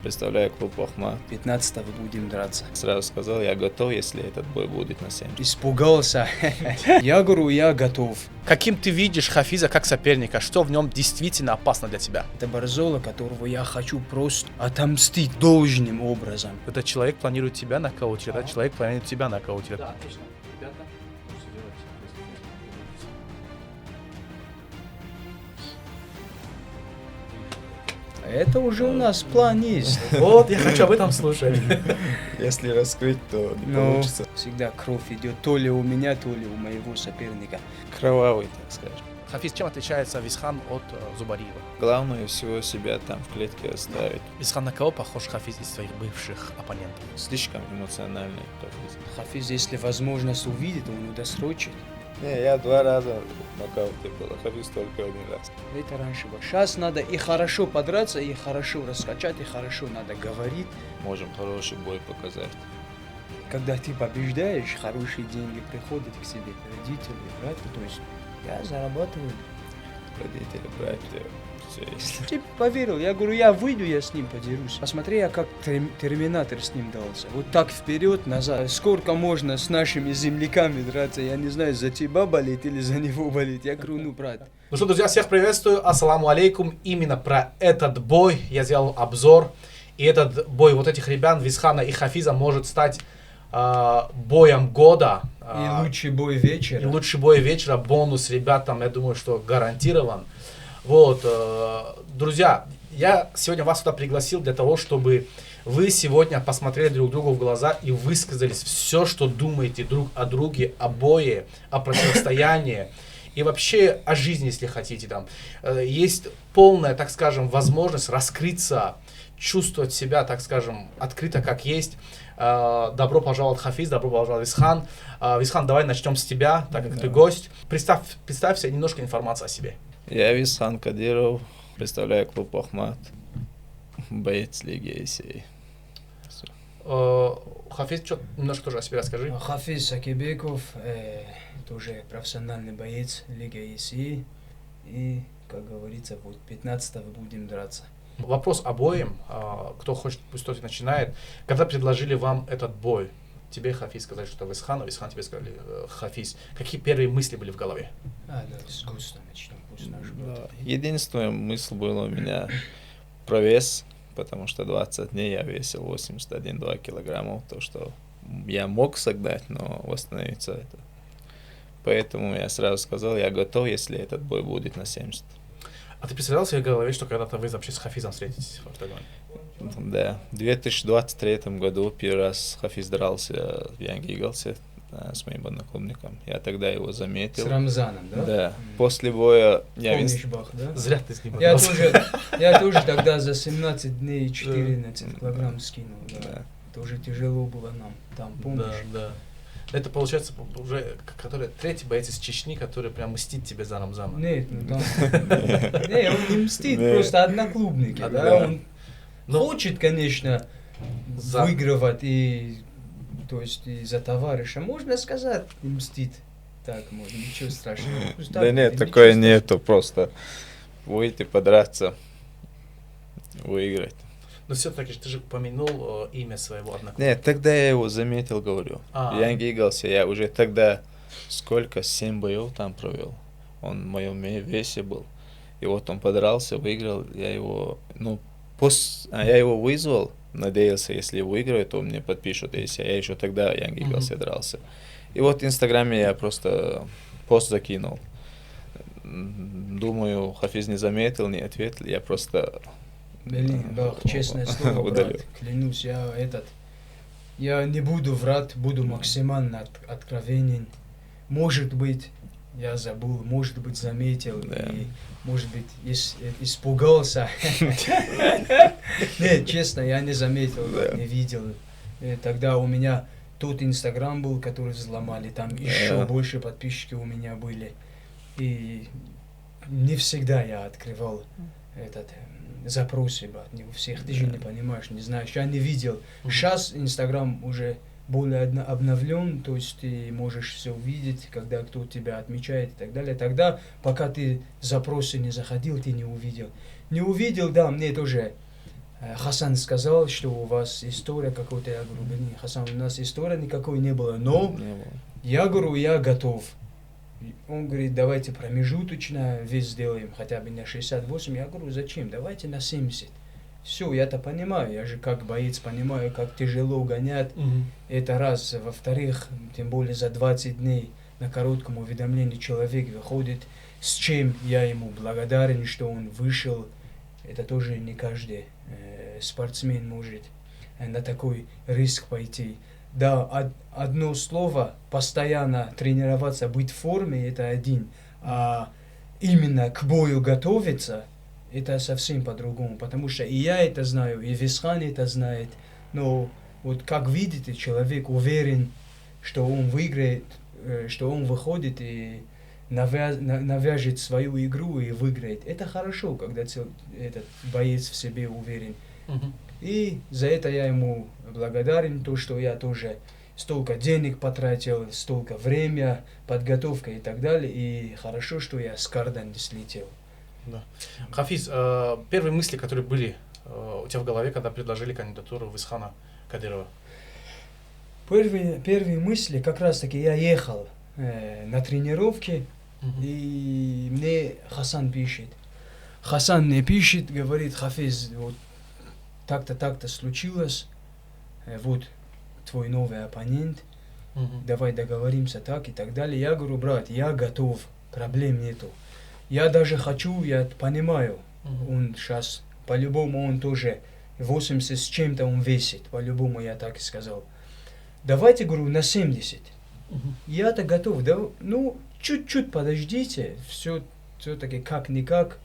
Представляю клуб Ахмат. 15-го будем драться. Сразу сказал, я готов, если этот бой будет на 70. Испугался. Я говорю, я готов. Каким ты видишь Хафиза как соперника? Что в нем действительно опасно для тебя? Это Борзола, которого я хочу просто отомстить должным образом. Этот человек планирует тебя нокаутировать, этот человек планирует тебя нокаутировать. Да, отлично. Ребята, Это уже у нас план есть. вот, я хочу об этом слушать. Если раскрыть, то не Но получится. всегда кровь идет то ли у меня, то ли у моего соперника. Кровавый, так скажем. Хафиз, чем отличается Висхан от Зубариева? Главное всего себя там в клетке оставить. Висхан на кого похож Хафиз из своих бывших оппонентов? Слишком эмоциональный Хафиз. Хафиз, если возможность увидит, он удосрочит. Не, я 2 раза в нокауте был, а Хафиз только 1 раз. Это раньше было. Сейчас надо и хорошо подраться, и хорошо раскачать, и хорошо надо говорить. Можем хороший бой показать. Когда ты побеждаешь, хорошие деньги приходят к себе, родители, братья, то есть я зарабатываю. Родители, братья, все есть. Ты поверил, я говорю, я выйду, я с ним подерусь. Посмотри, я как терминатор с ним дался. Вот так вперед, назад. Сколько можно с нашими земляками драться, я не знаю, за тебя болеть или за него болеть. Я говорю, ну, брат. Ну что, друзья, всех приветствую. Ассаламу алейкум. Именно про этот бой я сделал обзор. И этот бой вот этих ребят, Висхана и Хафиза, может стать боем года. И лучший бой вечера. И лучший бой вечера. Бонус ребятам, я думаю, что гарантирован. Вот, друзья, я сегодня вас сюда пригласил для того, чтобы вы сегодня посмотрели друг другу в глаза и высказались все, что думаете друг о друге, о бое, о противостоянии. И вообще о жизни, если хотите. Там есть полная, так скажем, возможность раскрыться, чувствовать себя, так скажем, открыто, как есть. Добро пожаловать, Хафиз, добро пожаловать, Висхан. Висхан, давай начнем с тебя, так как ты гость. Представься немножко информации о себе. Я Висхан Кадиров, представляю клуб Ахмат, боец Лиги АСА. Хафиз, немножко тоже о себе расскажи. Хафиз Сакибеков, тоже профессиональный боец Лиги АСА. И, как говорится, вот 15-го будем драться. Вопрос обоим, кто хочет, пусть тот и начинает. Когда предложили вам этот бой, тебе, Хафиз, сказали, что это Висхан, а Висхан тебе сказали, Хафиз. Какие первые мысли были в голове? Да, с густа начнем. Да. Единственная мысль была у меня про вес, потому что 20 дней я весил 81,2 килограммов, то, что я мог согнать, но восстановиться это. Поэтому я сразу сказал, я готов, если этот бой будет на 70. А ты представлял в своей голове, что когда-то вы вообще с Хафизом встретитесь в октагоне? Да, в 2023 году первый раз Хафиз дрался в Янг Иглсе с моим одноклубником. Я тогда его заметил. С Рамзаном, да? Да. После боя я Помнишь, Бах, да? Зря ты с ним Я подрался. тоже тогда за 17 дней 14 килограмм скинул. Да. Тоже тяжело было нам. Там, помнишь? Да. Это получается уже третий боец из Чечни, который прям мстит тебе за Рамзана. Нет, ну там... Не, он не мстит, просто одноклубники, да? Да. Он хочет, конечно, выигрывать и... То есть и за товарища, можно сказать, и мстит. Так, можно, ничего страшного. Да нет, такое нету, просто выйти подраться, выиграть. Но все-таки ты же упомянул имя своего одноклубника. Нет, тогда я его заметил, говорю. В Янг Иглсе я уже тогда 7 боев там провел. Он в моем весе был. И вот он подрался, выиграл, я его, я его вызвал, надеялся, если выиграет, то мне подпишут, если я еще тогда в Янг Иглсе дрался. И вот в Инстаграме я просто пост закинул. Думаю, Хафиз не заметил, не ответил, я просто... Блин, Бах, честное слово, брат, клянусь, я не буду врать, буду максимально откровенен. Может быть, я забыл, может быть, заметил, и, может быть, испугался. Нет, честно, я не заметил, не видел. Тогда у меня тот Инстаграм был, который взломали, там еще больше подписчики у меня были. И не всегда я открывал запросы, не у всех, ты же не понимаешь, не знаешь, я не видел. Сейчас Инстаграм уже более обновлен, то есть ты можешь все увидеть, когда кто тебя отмечает и так далее. Тогда, пока ты запросы не заходил, ты не увидел. Не увидел, да, мне тоже Хасан сказал, что у вас история какой-то. Я говорю, не, Хасан, у нас истории никакой не было, но я говорю, я готов. Он говорит, давайте промежуточно вес сделаем, хотя бы на 68. Я говорю, зачем? Давайте на 70. Все, я-то понимаю, я же как боец понимаю, как тяжело гонять. Это раз. Во-вторых, тем более за 20 дней на коротком уведомлении человек выходит, с чем я ему благодарен, что он вышел. Это тоже не каждый спортсмен может на такой риск пойти. Да, одно слово, постоянно тренироваться, быть в форме, это один. А именно к бою готовиться, это совсем по-другому. Потому что и я это знаю, и Висхан это знает. Но вот как видите, человек уверен, что он выиграет, что он выходит и навяжет свою игру и выиграет. Это хорошо, когда этот боец в себе уверен. И за это я ему благодарен, то, что я тоже столько денег потратил, столько время, подготовка и так далее. И хорошо, что я с Кардан слетел. Да. Хафиз, первые мысли, которые были у тебя в голове, когда предложили кандидатуру Висхана Кадырова? Первые мысли, как раз таки я ехал на тренировке, и мне Хасан пишет. Хасан мне пишет, говорит, Хафиз, вот так-то случилось, вот твой новый оппонент, давай договоримся так и так далее. Я говорю, брат, я готов, проблем нету. Я даже хочу, я понимаю, он сейчас, по-любому он тоже 80 с чем-то он весит, по-любому я так и сказал. Давайте, говорю, на 70. Я-то готов, да, ну, чуть-чуть подождите, все-таки как-никак,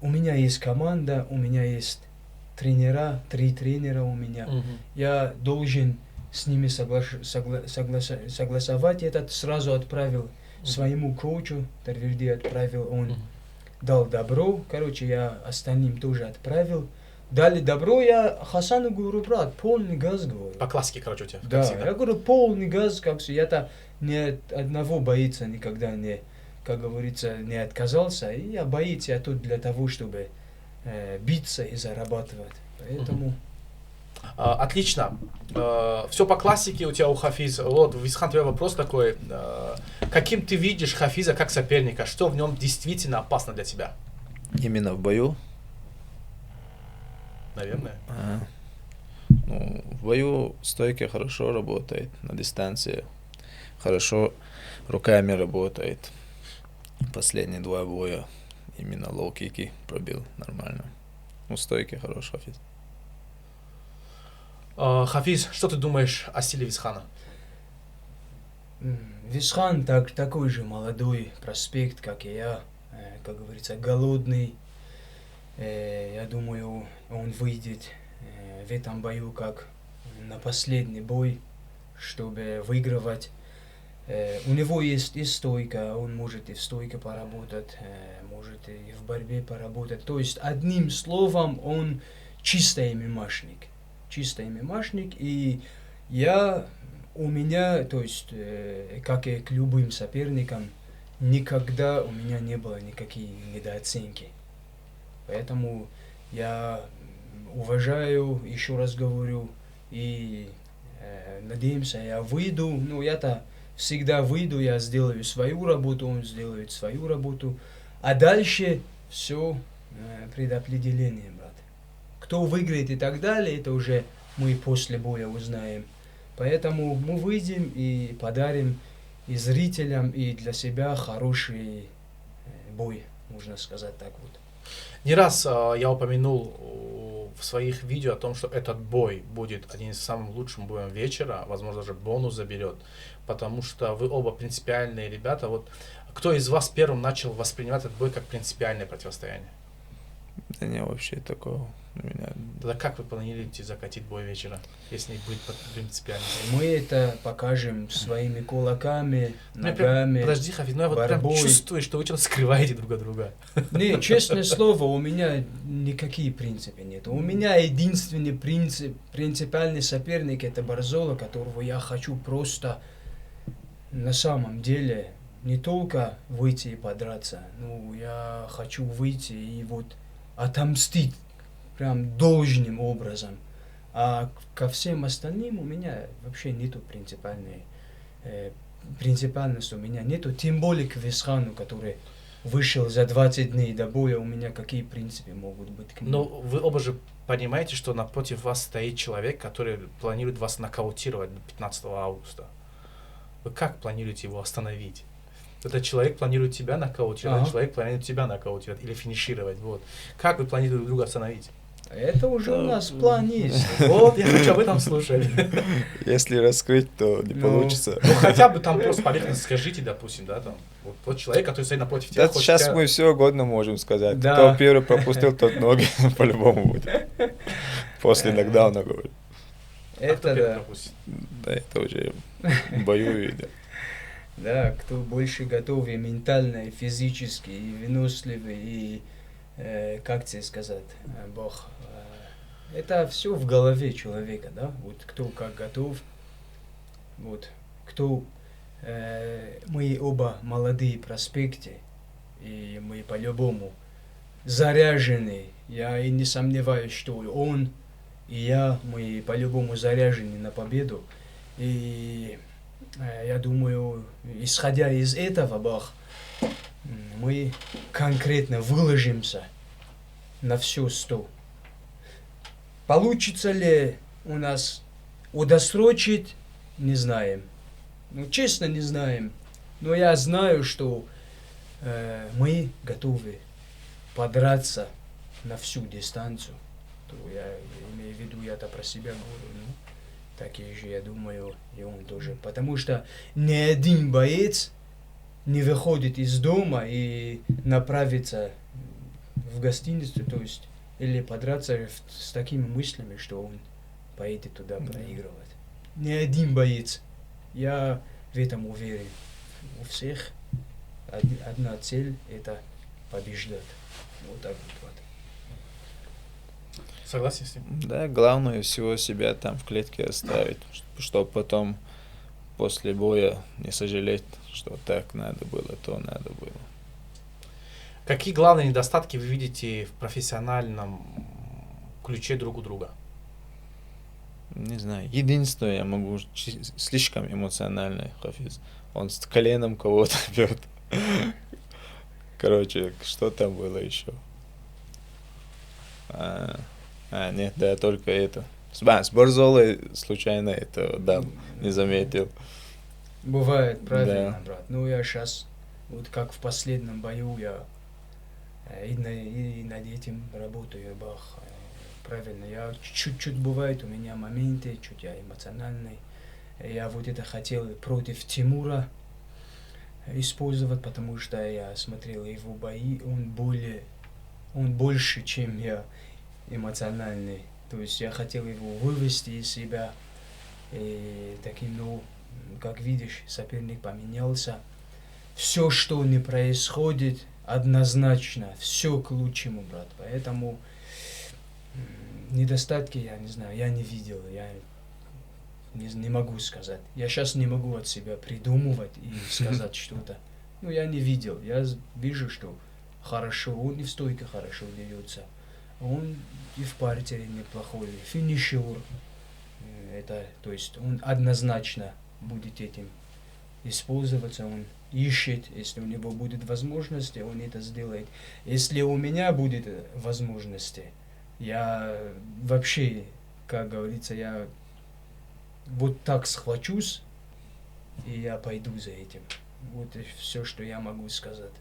у меня есть команда, у меня есть тренера, 3 тренера у меня. Я должен с ними согласовать. Этот сразу отправил своему коучу, Тарверди отправил, он дал добро. Короче, я остальным тоже отправил. Дали добро, я Хасану говорю, брат, полный газ, говорю. По классике, короче, у тебя. Да, я говорю, полный газ, как все. Я-то ни от одного боится никогда не, как говорится, не отказался. И я боец, я тут для того, чтобы биться и зарабатывать. Поэтому... Отлично. Все по классике у тебя у Хафиза. Вот, Висхан, у тебя вопрос такой. Каким ты видишь Хафиза как соперника? Что в нем действительно опасно для тебя? Именно в бою? Наверное. Ну, в бою стойка хорошо работает, на дистанции. Хорошо руками работает. Последние 2 боя именно лоу-кики пробил нормально. Ну, стойки хороший Хафиз. Хафиз, что ты думаешь о стиле Висхана? Висхан такой же молодой проспект, как и я, как говорится, голодный. Я думаю, он выйдет в этом бою как на последний бой, чтобы выигрывать. У него есть и стойка, он может и в стойке поработать, может и в борьбе поработать. То есть, одним словом, он чистый мимашник. Чистый мимашник, и у меня, то есть, как и к любым соперникам, никогда у меня не было никаких недооценки. Поэтому я уважаю, еще раз говорю, и надеемся, я выйду, ну, я-то всегда выйду, я сделаю свою работу, он сделает свою работу, а дальше все предопределение, брат. Кто выиграет и так далее, это уже мы после боя узнаем. Поэтому мы выйдем и подарим и зрителям, и для себя хороший бой, можно сказать так вот. Не раз я упомянул в своих видео о том, что этот бой будет один из самых лучших боев вечера, возможно, даже бонус заберет, потому что вы оба принципиальные ребята. Вот кто из вас первым начал воспринимать этот бой как принципиальное противостояние? Да не, вообще такого у меня. Тогда как вы планируете закатить бой вечера, если быть принципиальным? Мы это покажем своими кулаками, ногами. Подожди, Хафиз, ну я вот прям чувствую, что вы что-то скрываете друг от друга. Не, честное слово, у меня никакие принципы нет. У меня единственный принципиальный соперник — это Барзола, которого я хочу просто на самом деле не только выйти и подраться, но я хочу выйти и вот отомстить прям должным образом. А ко всем остальным у меня вообще нету принципиальности у меня нету, тем более к Висхану, который вышел за 20 дней до боя, у меня какие принципы могут быть к нему? Но вы оба же понимаете, что напротив вас стоит человек, который планирует вас нокаутировать 15 августа. Вы как планируете его остановить? Этот человек планирует тебя нокаутировать, человек планирует тебя нокаутировать или финишировать. Вот. Как вы планируете друг друга остановить? Это уже у нас план есть. Вот, я хочу об этом слушать. Если раскрыть, то не получится. Ну, хотя бы там просто поверхностно скажите, допустим, да, там, вот тот человек, который стоит напротив тебя. Да, сейчас мы все угодно можем сказать. Да. Кто первый пропустил, тот ноги по-любому будет. После нокдауна, говорю. Это да. Да, это уже в бою видно. Да, кто больше готов и ментально, и физически, и выносливый, и, как тебе сказать, Бог. Это все в голове человека, да? Вот кто как готов, вот кто... мы оба молодые проспекты, и мы по-любому заряжены. Я и не сомневаюсь, что он и я, мы по-любому заряжены на победу. И я думаю, исходя из этого, Бог, мы конкретно выложимся на всю 100. Получится ли у нас удосрочить, не знаем. Ну, честно, не знаем. Но я знаю, что мы готовы подраться на всю дистанцию. То я имею в виду, я-то про себя говорю. Ну, такие же, я думаю, и он тоже. Потому что ни один боец не выходит из дома и направится в гостиницу, то есть, или подраться с такими мыслями, что он поедет туда проигрывать. Ни один боец. Я в этом уверен. У всех одна цель – это побеждать. Вот так вот. Согласен с ним? Да, главное всего себя там в клетке оставить, чтобы потом после боя не сожалеть, что так надо было, то надо было. Какие главные недостатки вы видите в профессиональном ключе друг у друга? Не знаю. Единственное, я могу слишком эмоциональный Хафиз. Он с коленом кого-то бьет. Короче, что там было еще? Нет, да, только это. С Борзолой случайно это, да, не заметил. Бывает, правильно, Да. брат. Ну, я сейчас, вот как в последнем бою, я и над этим работаю, Бах. Правильно, я чуть-чуть бывает у меня моменты, чуть я эмоциональный. Я вот это хотел против Тимура использовать, потому что я смотрел его бои, он больше, чем я эмоциональный. То есть я хотел его вывести из себя. И таким, ну, как видишь, соперник поменялся. Все, что не происходит, однозначно, все к лучшему, брат. Поэтому недостатки, я не знаю, я не видел, я не могу сказать. Я сейчас не могу от себя придумывать и сказать что-то. Ну, я не видел. Я вижу, что хорошо, он и в стойке хорошо дерется. Он и в партере неплохой, финишер. Это, то есть он однозначно будет этим использоваться, он ищет, если у него будет возможности, он это сделает. Если у меня будет возможности, я вообще, как говорится, я вот так схвачусь, и я пойду за этим. Вот и все, что я могу сказать.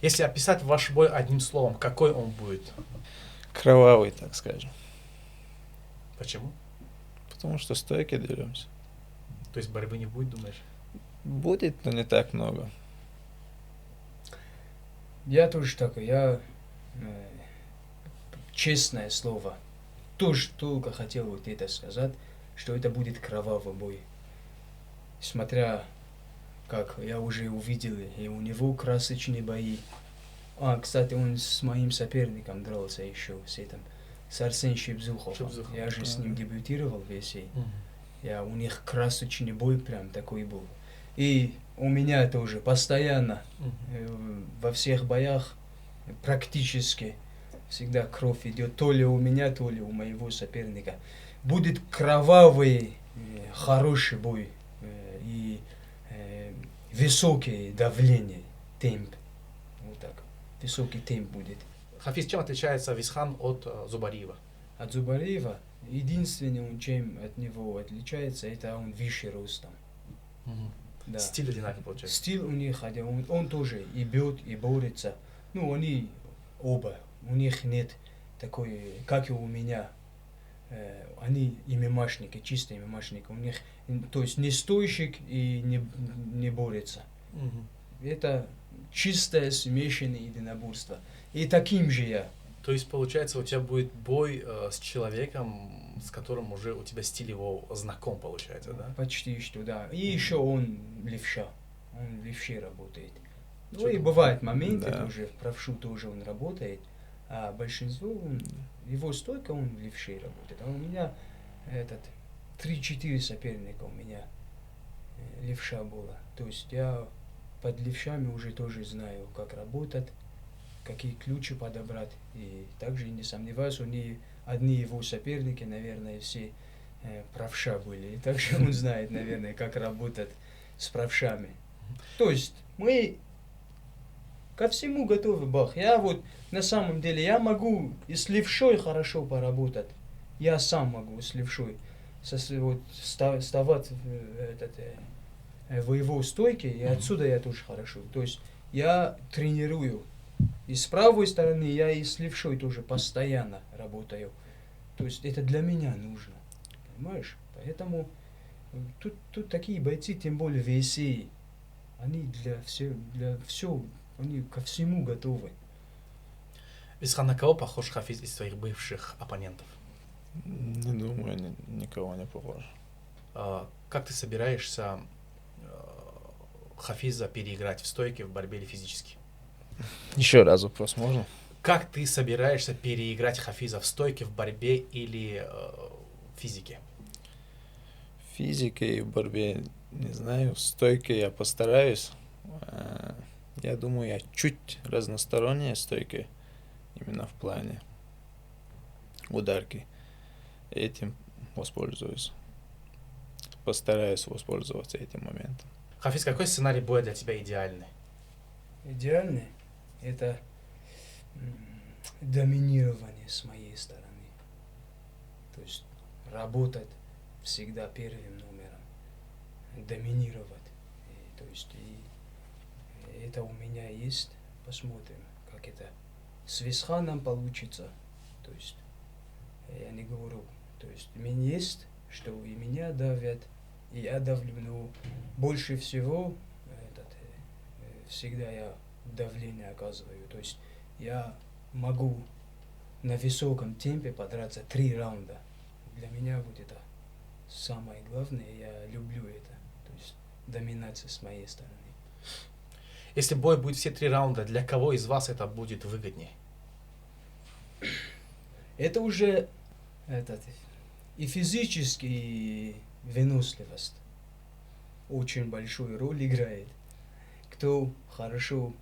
Если описать ваш бой одним словом, какой он будет? Кровавый, так скажем. Почему? Потому что стойки деремся. То есть борьбы не будет, думаешь? Будет, но не так много. Я тоже такой, честное слово, тоже только хотел вот это сказать, что это будет кровавый бой. Смотря, как я уже увидел, и у него красочные бои. Кстати, он с моим соперником дрался еще, с Арсением Шебзуховым. Я же с ним дебютировал в ВСА. У них красочный бой прям такой был. И у меня тоже постоянно во всех боях практически всегда кровь идет то ли у меня, то ли у моего соперника. Будет кровавый, хороший бой и высокое давление, темп. Вот так. Высокий темп будет. Хафиз, чем отличается Висхан от Зубариева? От Зубариева единственное, чем от него отличается, это он выше ростом. Да. Стиль одинаковый получается. Стиль у них один, он тоже и бьет, и борется. Ну, они оба, у них нет такой, как и у меня. Они и мимашники, чистые мимашники. У них, то есть не стойщик и не борется. Это чистое смешанное единоборство. И таким же я. То есть, получается, у тебя будет бой с человеком, с которым уже у тебя стиль его знаком, получается, да? Почти что, да. И еще он левша. Он в левше работает. Ну и бывают моменты, тоже в правшу тоже он работает. А большинство, его стойка, он в левше работает. А у меня 3-4 соперника у меня левша было. То есть я под левшами уже тоже знаю, как работать, какие ключи подобрать. И также не сомневаюсь, одни его соперники, наверное, все правша были. И также он знает, наверное, как работать с правшами. То есть мы ко всему готовы, Бах. Я вот на самом деле, я могу и с левшой хорошо поработать. Я сам могу с левшой вставать в его стойке, и отсюда я тоже хорошо. То есть я тренирую. И с правой стороны я и с левшой тоже постоянно работаю. То есть это для меня нужно. Понимаешь? Поэтому тут такие бойцы, тем более весей, они для всего, они ко всему готовы. Висхан, на кого похож Хафиз из своих бывших оппонентов? Не думаю, никого не похож. Как ты собираешься Хафиза переиграть в стойке, в борьбе или физически? Еще раз вопрос можно? Как ты собираешься переиграть Хафиза в стойке, в борьбе или в физике? В физике и в борьбе, не знаю, в стойке я постараюсь. Я думаю, я чуть разносторонняя стойка, именно в плане ударки. Этим воспользуюсь. Постараюсь воспользоваться этим моментом. Хафиз, какой сценарий боя для тебя идеальный? Идеальный — это доминирование с моей стороны. То есть работать всегда первым номером, доминировать. То есть и это у меня есть. Посмотрим, как это с Висханом получится. То есть я не говорю. То есть у меня есть, что и меня давят, и я давлю, но больше всего всегда я давление оказываю. То есть я могу на высоком темпе подраться 3 раунда. Для меня вот это самое главное, я люблю это. То есть доминация с моей стороны. Если бой будет все 3 раунда, для кого из вас это будет выгоднее? Это уже и физически, и выносливость очень большую роль играет. Кто хорошо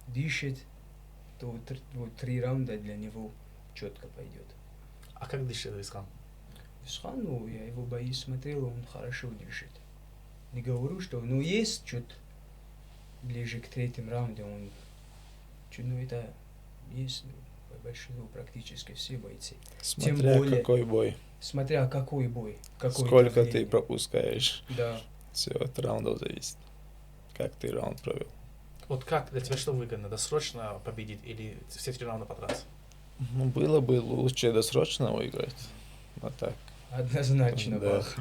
дышит, то 3 раунда для него четко пойдет. А как дышит Висхан? Висхан, я его бои смотрел, он хорошо дышит. Не говорю, что, есть чуть ближе к 3-му раунду, он чуть, это есть большинство, практически все бойцы. Смотря Тем более, какой бой. Смотря какой бой. Сколько давление. ты пропускаешь. Да. Все от раундов зависит. Как ты раунд провел. Вот как для тебя что выгодно? Досрочно победить или все 3 раунда подраться? Было бы лучше досрочно выиграть. А так. Однозначно, Да. Бах.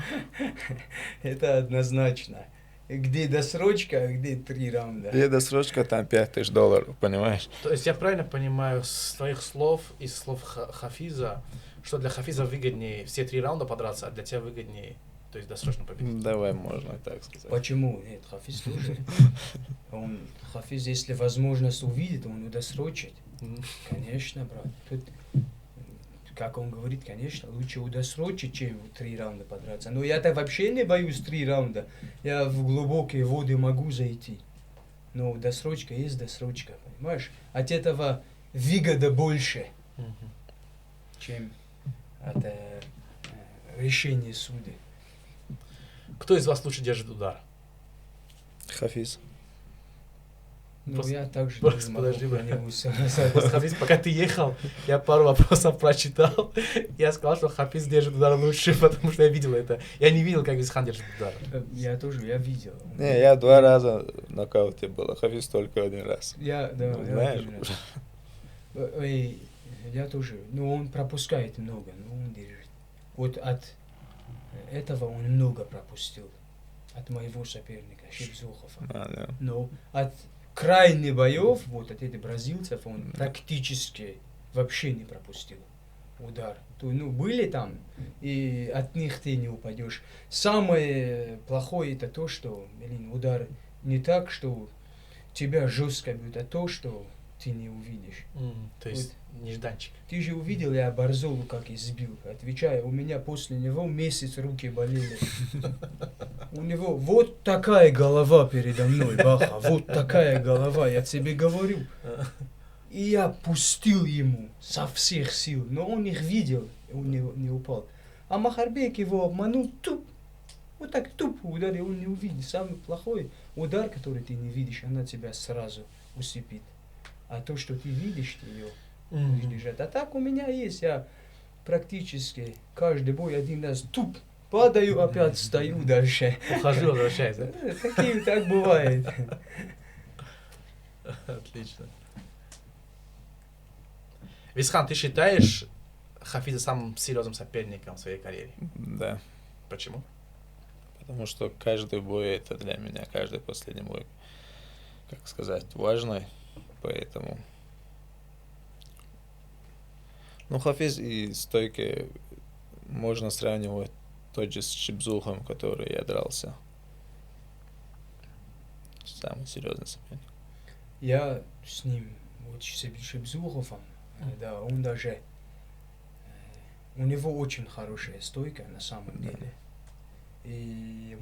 Это однозначно. Где досрочка, а где 3 раунда. Где досрочка, там $5000, понимаешь? То есть я правильно понимаю с твоих слов и слов Хафиза, что для Хафиза выгоднее все 3 раунда подраться, а для тебя выгоднее, то есть досрочно победить? Давай, можно так сказать. Почему? Нет, Хафиз тоже. Хафиз, если возможность увидит, он удосрочит. Конечно, брат. Тут, как он говорит, конечно, лучше удосрочить, чем 3 раунда подраться. Но я-то вообще не боюсь 3 раунда. Я в глубокие воды могу зайти. Но досрочка есть досрочка, понимаешь? От этого выгода больше. чем от решения суда. Кто из вас лучше держит удар? Хафиз. Ну, Просто- я также просто не могу подожди, про бро. него Просто сказать. Хафиз, пока ты ехал, я пару вопросов прочитал. Я сказал, что Хафиз держит удар лучше, потому что я видел это. Я не видел, как Висхан держит удар. Я тоже, я видел. Не, я 2 раза в нокауте был, а Хафиз только 1 раз. Да, Ну, я знаешь, тоже. Я тоже. Ну, он пропускает много, но он держит. Вот от этого он много пропустил. От моего соперника, Шибзухова. да. Но от крайних боев, вот от этих бразильцев, он практически вообще не пропустил удар. Ну, были там, и от них ты не упадешь. Самое плохое это то, что, удар не так, что тебя жестко бьют, а то, что ты не увидишь. То есть нежданчик. Ты же увидел, я Барзолу как избил. Отвечаю, у меня после него месяц руки болели. У него вот такая голова передо мной, Баха, вот такая голова, я тебе говорю. И я пустил ему со всех сил, но он их видел, он не упал. А Махарбек его обманул, вот так тупо ударил, он не увидел. Самый плохой удар, который ты не видишь, она тебя сразу усыпит. А то, что ты видишь, ты ее будешь держать. А так у меня есть, я практически каждый бой 1 раз падаю, опять встаю дальше. Ухожу, возвращаюсь, да? Такие так бывает. Отлично. Висхан, ты считаешь Хафиза самым серьезным соперником в своей карьере? Да. Почему? Потому что каждый бой это для меня, каждый последний бой, как сказать, важный. Поэтому... Ну, Хафиз и стойки можно сравнивать тот же с Шибзухом, который я дрался. Самый серьезный соперник. Я с ним, вот с Шибзуховым, да, он даже, у него очень хорошая стойка на самом деле. И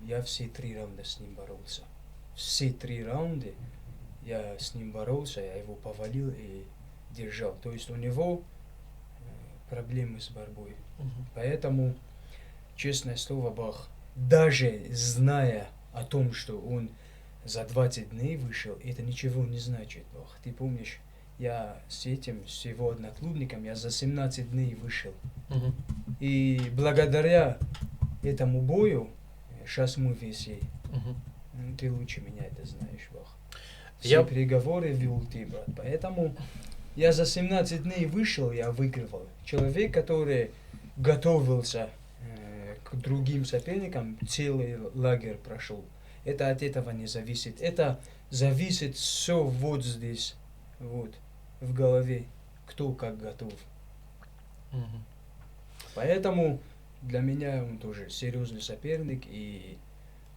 я все 3 раунда с ним боролся. Все 3 раунда я с ним боролся, я его повалил и держал. То есть у него проблемы с борьбой. Поэтому, честное слово, Бах, даже зная о том, что он за 20 дней вышел, это ничего не значит, Бах. Ты помнишь, я с его одноклубником, я за 17 дней вышел. И благодаря этому бою, сейчас мы весы. Ты лучше меня это знаешь, Бах. Все переговоры вел ты, брат. Поэтому я за 17 дней вышел, я выигрывал. Человек, который готовился к другим соперникам, целый лагерь прошел. Это от этого не зависит. Это зависит все вот здесь, вот, в голове, кто как готов. Поэтому для меня он тоже серьезный соперник, и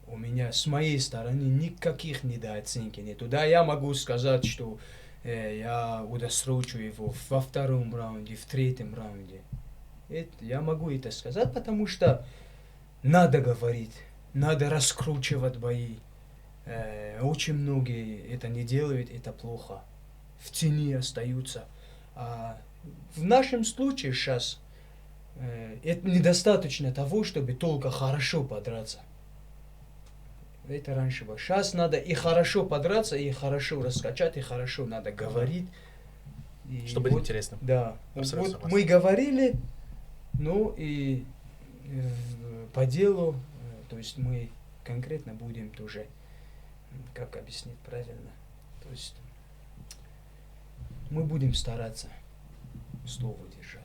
у меня с моей стороны никаких недооценки нету. Да, я могу сказать, что я удосрочу его во 2-м раунде, в 3-м раунде. Я могу это сказать, потому что надо говорить, надо раскручивать бои. Очень многие это не делают, это плохо. В тени остаются. А в нашем случае сейчас это недостаточно того, чтобы только хорошо подраться. Это раньше было. Сейчас надо и хорошо подраться, и хорошо раскачать, и хорошо надо говорить. И чтобы быть интересным. Да. Абсолютно Вот согласен. мы говорили, ну и по делу, то есть мы конкретно будем тоже, как объяснить правильно, то есть мы будем стараться слово держать.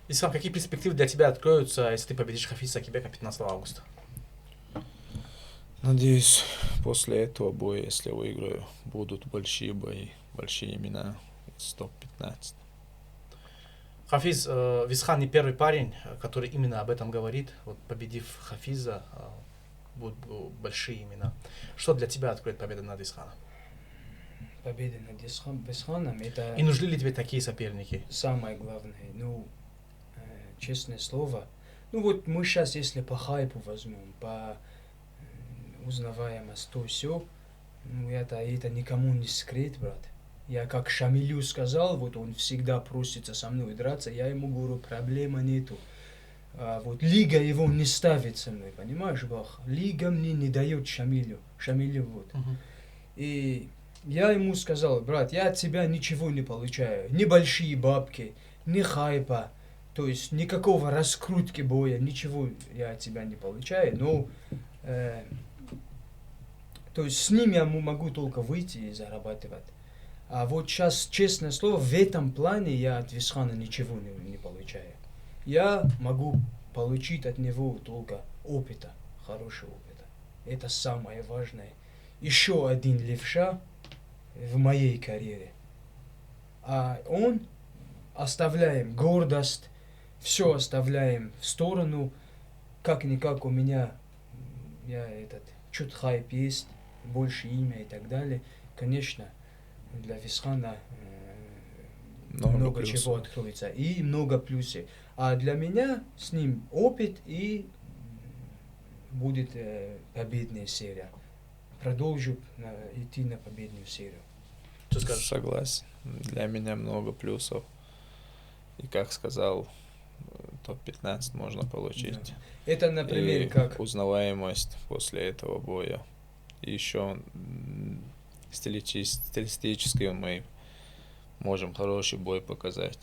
Ислам, какие перспективы для тебя откроются, если ты победишь Хафиза Акибека 15 августа? Надеюсь, после этого боя, если выиграю, будут большие бои, большие имена, топ-15. Хафиз, Висхан не первый парень, который именно об этом говорит. Вот победив Хафиза, будут большие имена. Что для тебя откроет победа над Висханом? Победа над Висханом это... И нужны ли тебе такие соперники? Самое главное, ну, честное слово, ну вот мы сейчас, если по хайпу возьмем, по узнаваемость, то все, ну это никому не секрет, брат. Я как Шамилю сказал, вот он всегда просится со мной драться, я ему говорю, проблема нету. Вот лига его не ставит со мной, понимаешь, Бах? Лига мне не дает Шамилю вот. И я ему сказал, брат, я от тебя ничего не получаю, ни большие бабки, ни хайпа, то есть никакого раскрутки боя, ничего я от тебя не получаю, но то есть с ним я могу только выйти и зарабатывать. А вот сейчас, честное слово, в этом плане я от Висхана ничего не получаю. Я могу получить от него только опыта, хорошего опыта. Это самое важное. Еще один левша в моей карьере. А он, оставляем гордость, все оставляем в сторону. Как-никак у меня, чуть хайп есть, больше имя и так далее. Конечно, для Висхана много чего откроется и много плюсов. А для меня с ним опыт и будет победная серия. Продолжу идти на победную серию. Что скажешь? Согласен. Для меня много плюсов. И как сказал, топ-15 можно получить. Да. Это, например, и как... узнаваемость после этого боя. И еще стилистически мы можем хороший бой показать.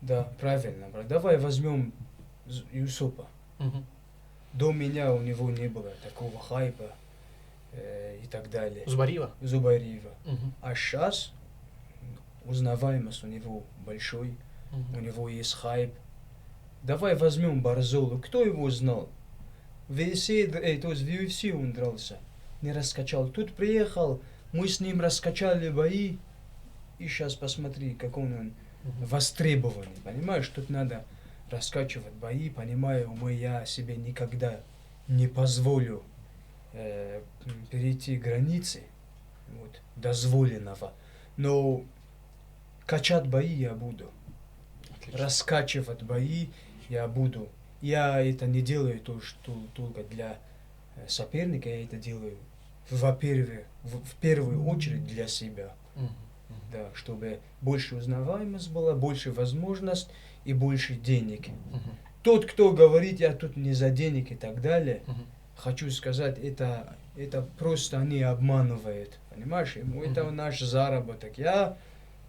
Да, правильно, брат. Давай возьмем Юсупа. До меня у него не было такого хайпа и так далее. Зубариева. А сейчас узнаваемость у него большой, у него есть хайп. Давай возьмем Барзолу. Кто его знал? То есть в UFC он дрался, не раскачал. Тут приехал, мы с ним раскачали бои, и сейчас посмотри, как он востребованный. Понимаешь, тут надо раскачивать бои, понимаю, я себе никогда не позволю перейти границы вот, дозволенного. Но качать бои я буду. Отлично. Раскачивать бои я буду. Я это не делаю только для соперника, я это делаю, в первую очередь для себя. Да, чтобы больше узнаваемость была, больше возможность и больше денег. Тот, кто говорит, я тут не за денег и так далее, хочу сказать, это просто они обманывают, понимаешь? Это наш заработок. Я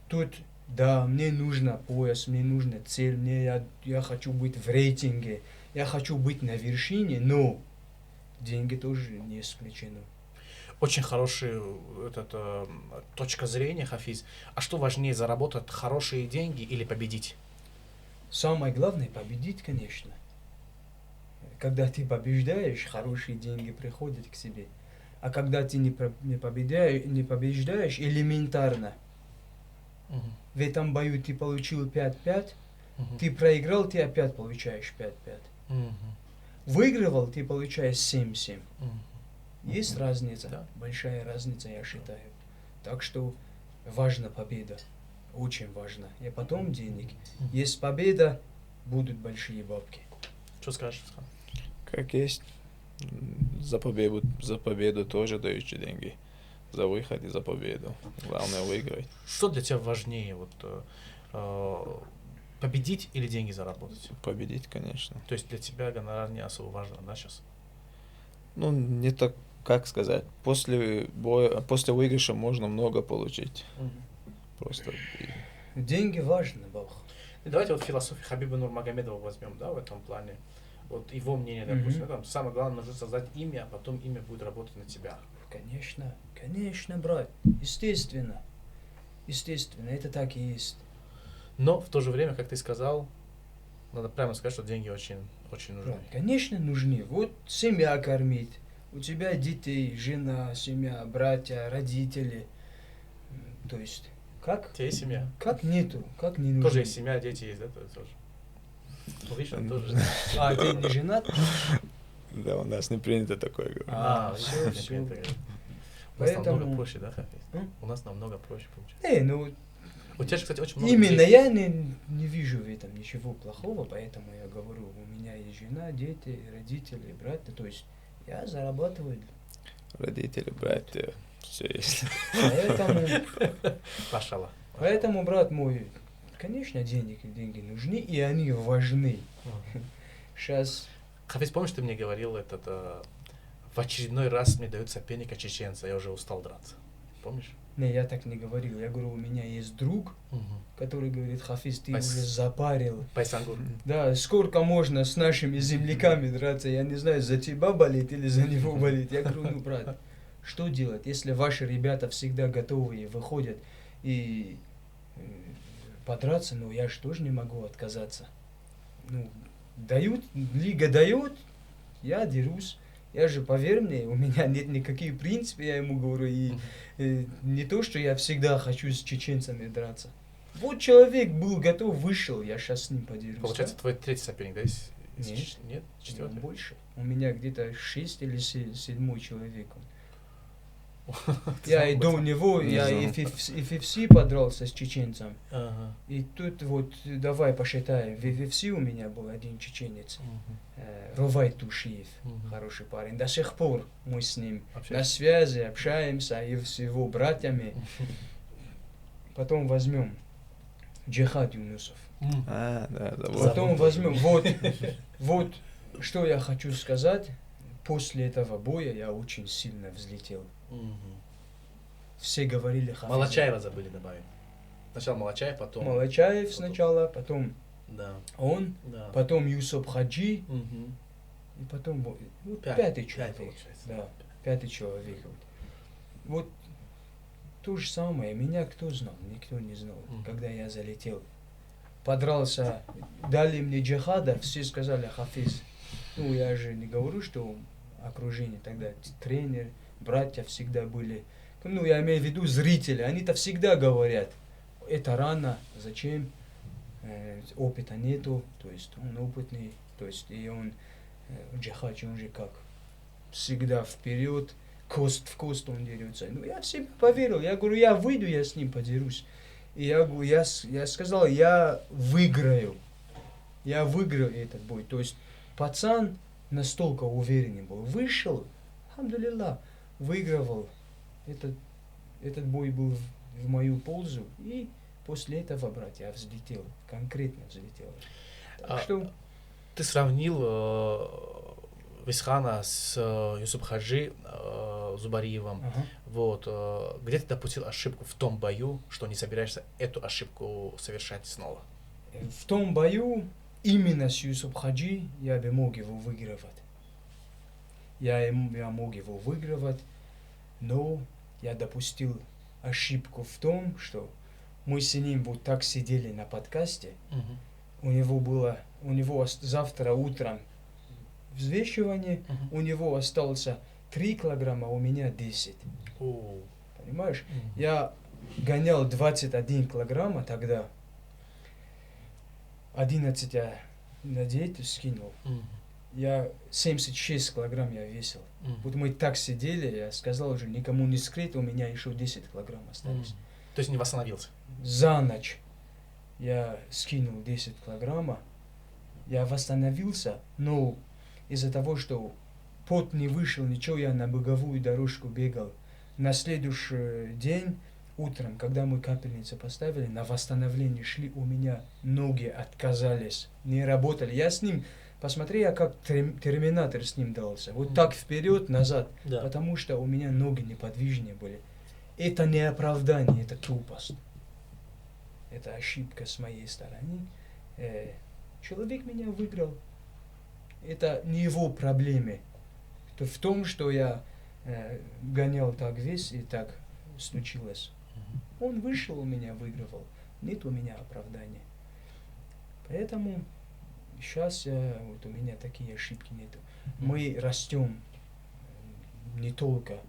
тут, да, мне нужно пояс, мне нужна цель, я хочу быть в рейтинге, я хочу быть на вершине, но деньги тоже не исключены. Очень хорошая точка зрения, Хафиз. А что важнее, заработать хорошие деньги или победить? Самое главное победить, конечно. Когда ты побеждаешь, хорошие деньги приходят к себе. А когда ты не побеждаешь, элементарно. В этом бою ты получил 5-5, ты проиграл, ты опять получаешь 5-5. Выигрывал, ты получаешь 7-7. Есть разница, да. Большая разница, я считаю. Так что важна победа, очень важно. И потом денег. Есть победа, будут большие бабки. Что скажешь? Как есть. За победу тоже дают деньги. За выход и за победу. Главное выиграть. Что для тебя важнее? Победить или деньги заработать? Победить, конечно. То есть для тебя гонорар не особо важен, да, сейчас? Ну, не так, как сказать. После выигрыша можно много получить. Просто. Деньги важны, Бог. Давайте вот философию Хабиба Нурмагомедова возьмем, да, в этом плане. Вот его мнение, допустим, там, самое главное, нужно создать имя, а потом имя будет работать на тебя. Конечно, брат. Естественно, это так и есть. Но в то же время, как ты сказал, надо прямо сказать, что деньги очень, очень нужны. Брат, конечно, нужны. Вот семья кормить. У тебя детей, жена, семья, братья, родители. То есть, как? У тебя есть семья? Как нету, как не нужно. Тоже есть семья, дети есть, да, тоже? Ну, видишь, он тоже. А, ты не женат? Да, у нас не принято такое говорить. Все. У нас намного проще, да, Хафиз? У нас намного проще получается. Ну, у тебя же, кстати, очень много именно детей. Я не вижу в этом ничего плохого, поэтому я говорю, у меня есть жена, дети, родители, братья, то есть я зарабатываю. Родители, братья, все есть. Поэтому, брат мой, конечно, деньги нужны, и они важны. Сейчас... Хафиз, помнишь, ты мне говорил, в очередной раз мне дают соперника чеченца, я уже устал драться. Помнишь? Не, я так не говорил. Я говорю, у меня есть друг, который говорит: Хафиз, ты уже запарил. Пайсангур. Да, сколько можно с нашими земляками драться? Я не знаю, за тебя болит или за него болит. Я говорю, ну, брат, что делать, если ваши ребята всегда готовые выходят и подраться, но я же тоже не могу отказаться. Ну, дают, лига дает, я дерусь. Я же, поверь мне, у меня нет никаких принципов, я ему говорю, и не то, что я всегда хочу с чеченцами драться. Вот человек был готов, вышел, я сейчас с ним подерусь. Получается, твой третий соперник, да? Нет, четвертый? Больше. У меня где-то 6 или 7 человек. Я и до него, я и в FFC подрался с чеченцем. И тут вот, давай посчитаем, в FFC у меня был один чеченец, Ровай Тушиев, хороший парень. До сих пор мы с ним на связи, общаемся, и с его братьями. Потом возьмем Джихад Юнусов. Потом возьмем, вот, что я хочу сказать. После этого боя я очень сильно взлетел. Все говорили Хафиз. Малачаева забыли добавить. Сначала Малачаев, потом... Малачаев сначала, потом он, да. Потом Юсуп Хаджи, и потом вот, пятый человек. Да, пятый человек. Вот то же самое. Меня кто знал? Никто не знал, когда я залетел. Подрался, дали мне джихада, все сказали: Хафиз. Ну, я же не говорю, что окружение тогда, тренер, братья всегда были. Ну, я имею в виду зрители, они-то всегда говорят: это рано, зачем, опыта нету, то есть он опытный, то есть и он, Джихач, он же как, всегда вперед, кост в кост он дерется. Ну, я в себя поверил, я говорю, я выйду, я с ним подерусь. И я сказал, я выиграю этот бой, то есть пацан настолько уверенный был. Вышел, алхамдулилlah, выигрывал. Этот бой был в мою пользу. И после этого, брат, я взлетел. Конкретно взлетел. Так что... Ты сравнил Висхана с Юсуп Хаджи Зубариевым. Вот, где ты допустил ошибку в том бою, что не собираешься эту ошибку совершать снова? В том бою именно с Юсуп Хаджи я бы мог его выигрывать. Я мог его выигрывать, но я допустил ошибку в том, что мы с ним вот так сидели на подкасте. У него завтра утром взвешивание, у него осталось 3 килограмма, у меня 10. Понимаешь? Я гонял 21 килограмма тогда. 11 я на диету скинул. Я 76 килограмм я весил. Вот мы так сидели, я сказал уже, никому не скрыть, у меня еще 10 килограмм остались. То есть не восстановился? За ночь я скинул 10 килограмма. Я восстановился, но из-за того, что пот не вышел, ничего, я на беговую дорожку бегал. На следующий день, утром, когда мы капельницу поставили, на восстановление шли, у меня ноги отказались, не работали. Я с ним, посмотри, я как терминатор с ним дался. Вот так вперед, назад, потому что у меня ноги неподвижные были. Это не оправдание, это тупость. Это ошибка с моей стороны. Человек меня выиграл. Это не его проблемы. Это в том, что я гонял так вес и так случилось. Он вышел, у меня выигрывал. Нет у меня оправдания. Поэтому сейчас вот у меня такие ошибки нету. Мы растем не только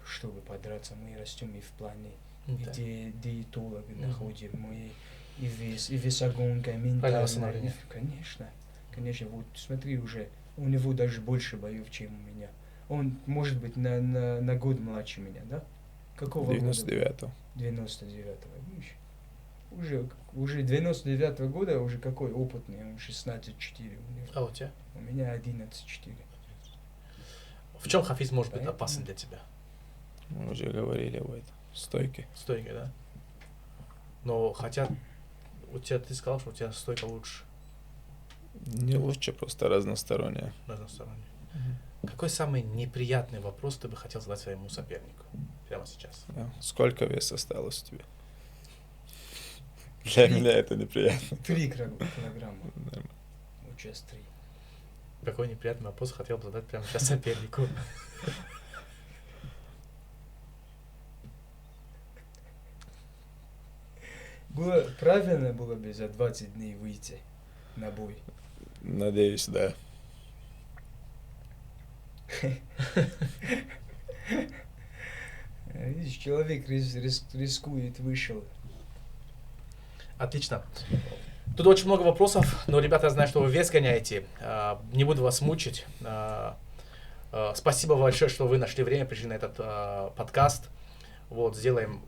чтобы подраться, мы растем и в плане, где диетологи находим, мы и вес, и весогонка, и ментально. Конечно, вот смотри, уже у него даже больше боев, чем у меня. Он, может быть, на год младше меня, да? Какого 99-го. 99-го. Уже 99-го года уже какой опытный, он 16-4 у него. А у тебя? У меня 11-4. В чем Хафиз может быть опасен для тебя? Мы уже говорили об этом. Стойки. Стойка, да? Но хотя у тебя, ты сказал, что у тебя стойка лучше. Не лучше, просто разносторонняя. Разносторонняя. Какой самый неприятный вопрос ты бы хотел задать своему сопернику прямо сейчас? Сколько веса осталось у тебя? Для меня это неприятно. 3 килограмма. Вот сейчас 3. Какой неприятный вопрос хотел бы задать прямо сейчас сопернику? Правильно было бы за 20 дней выйти на бой? Надеюсь, да. Видишь, человек рискует, вышел. Отлично. Тут очень много вопросов, но, ребята, я знаю, что вы вес гоняете. Не буду вас мучить. Спасибо большое, что вы нашли время, пришли на этот подкаст. Вот, сделаем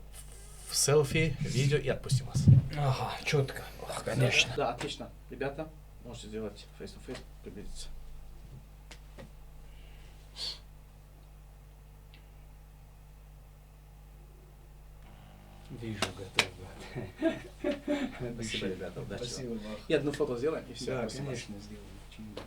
селфи, видео и отпустим вас. Ага, четко. Конечно. Да, отлично. Ребята, можете сделать face-to-face, приблизиться. Вижу, готово. Спасибо, ребята, удачи. Спасибо вам. И одну фото сделаем, и все. Да, конечно, сделаем.